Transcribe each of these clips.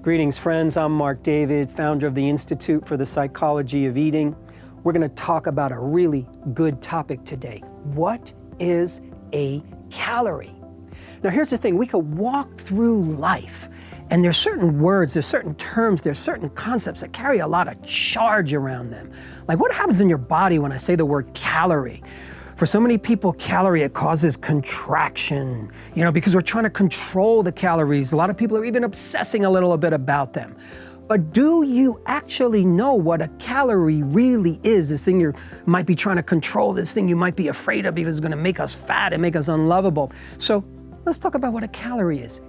Greetings, friends. I'm Marc David, founder of the Institute for the Psychology of Eating. We're going to talk about a really good topic today. What is a calorie? Now, here's the thing. We could walk through life, and there's certain words, there's certain terms, there's certain concepts that carry a lot of charge around them. Like, what happens in your body when I say the word calorie? For so many people, calorie, it causes contraction, because we're trying to control the calories. A lot of people are even obsessing a little bit about them. But do you actually know what a calorie really is? This thing you might be trying to control, this thing you might be afraid of because it's going to make us fat and make us unlovable. So let's talk about what a calorie is.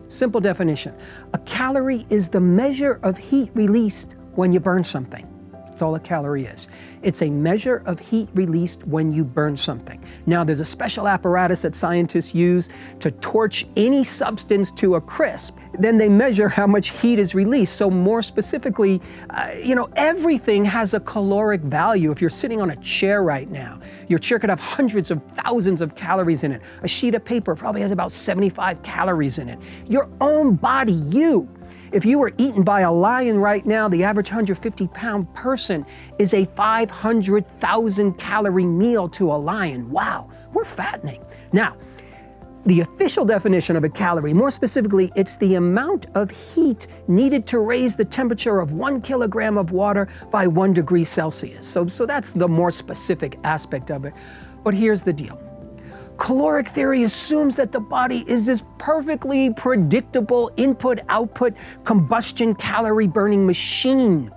Simple definition. A calorie is the measure of heat released when you burn something. That's all a calorie is. It's a measure of heat released when you burn something. Now, there's a special apparatus that scientists use to torch any substance to a crisp. Then they measure how much heat is released. So more specifically, everything has a caloric value. If you're sitting on a chair right now, your chair could have hundreds of thousands of calories in it. A sheet of paper probably has about 75 calories in it. Your own body, if you were eaten by a lion right now, the average 150-pound person is a 500,000 calorie meal to a lion. Wow, we're fattening. Now, the official definition of a calorie, more specifically, it's the amount of heat needed to raise the temperature of 1 kilogram of water by 1 degree Celsius. So that's the more specific aspect of it. But here's the deal. Caloric theory assumes that the body is this perfectly predictable input-output combustion calorie-burning machine.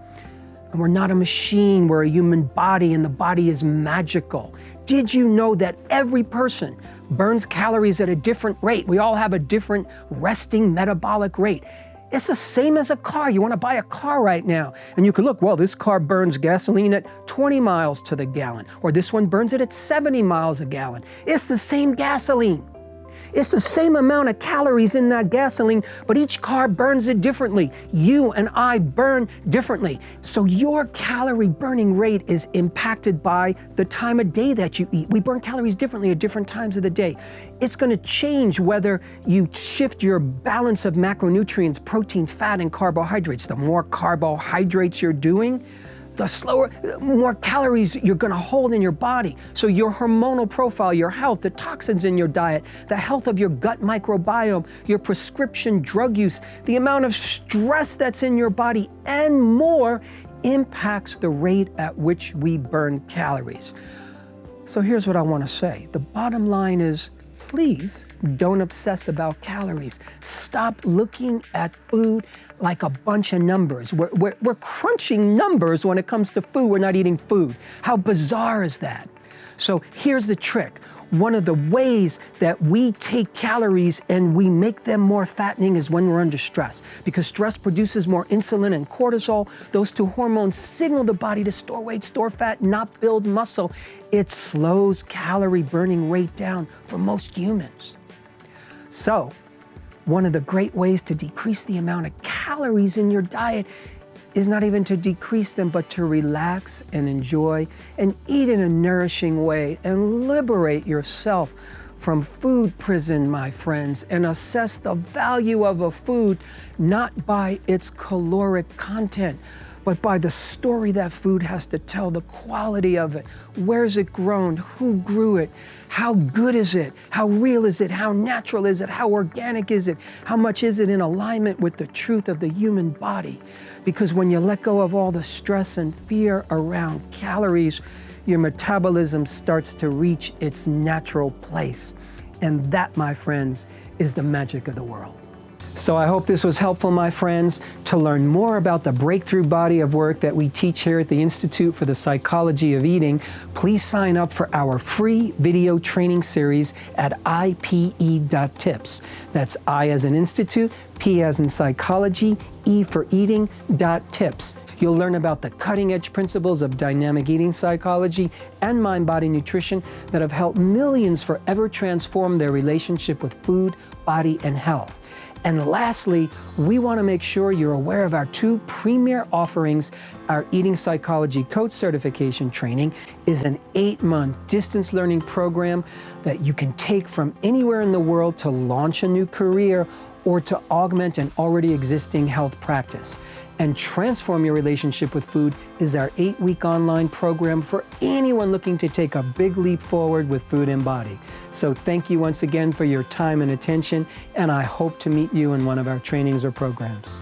And we're not a machine, we're a human body, and the body is magical. Did you know that every person burns calories at a different rate? We all have a different resting metabolic rate. It's the same as a car. You want to buy a car right now, and you can look, well, this car burns gasoline at 20 miles to the gallon, or this one burns it at 70 miles a gallon. It's the same gasoline. It's the same amount of calories in that gasoline, but each car burns it differently. You and I burn differently. So your calorie burning rate is impacted by the time of day that you eat. We burn calories differently at different times of the day. It's going to change whether you shift your balance of macronutrients, protein, fat, and carbohydrates. The more carbohydrates you're doing, the more calories you're going to hold in your body. So your hormonal profile, your health, the toxins in your diet, the health of your gut microbiome, your prescription drug use, the amount of stress that's in your body, and more impacts the rate at which we burn calories. So here's what I want to say. The bottom line is, please don't obsess about calories. Stop looking at food like a bunch of numbers. We're crunching numbers when it comes to food. We're not eating food. How bizarre is that? So here's the trick. One of the ways that we take calories and we make them more fattening is when we're under stress, because stress produces more insulin and cortisol. Those two hormones signal the body to store weight, store fat, not build muscle. It slows calorie burning rate down for most humans. So, one of the great ways to decrease the amount of calories in your diet is not even to decrease them, but to relax and enjoy and eat in a nourishing way and liberate yourself from food prison, my friends, and assess the value of a food not by its caloric content, but by the story that food has to tell, the quality of it. Where's it grown? Who grew it? How good is it? How real is it? How natural is it? How organic is it? How much is it in alignment with the truth of the human body? Because when you let go of all the stress and fear around calories, your metabolism starts to reach its natural place. And that, my friends, is the magic of the world. So I hope this was helpful, my friends. To learn more about the breakthrough body of work that we teach here at the Institute for the Psychology of Eating, please sign up for our free video training series at IPE.tips. That's I as in institute, P as in psychology, E for eating, .tips. You'll learn about the cutting-edge principles of dynamic eating psychology and mind-body nutrition that have helped millions forever transform their relationship with food, body, and health. And lastly, we want to make sure you're aware of our two premier offerings. Our Eating Psychology Coach Certification Training is an 8-month distance learning program that you can take from anywhere in the world to launch a new career or to augment an already existing health practice. And Transform Your Relationship with Food is our 8-week online program for anyone looking to take a big leap forward with food and body. So thank you once again for your time and attention, and I hope to meet you in one of our trainings or programs.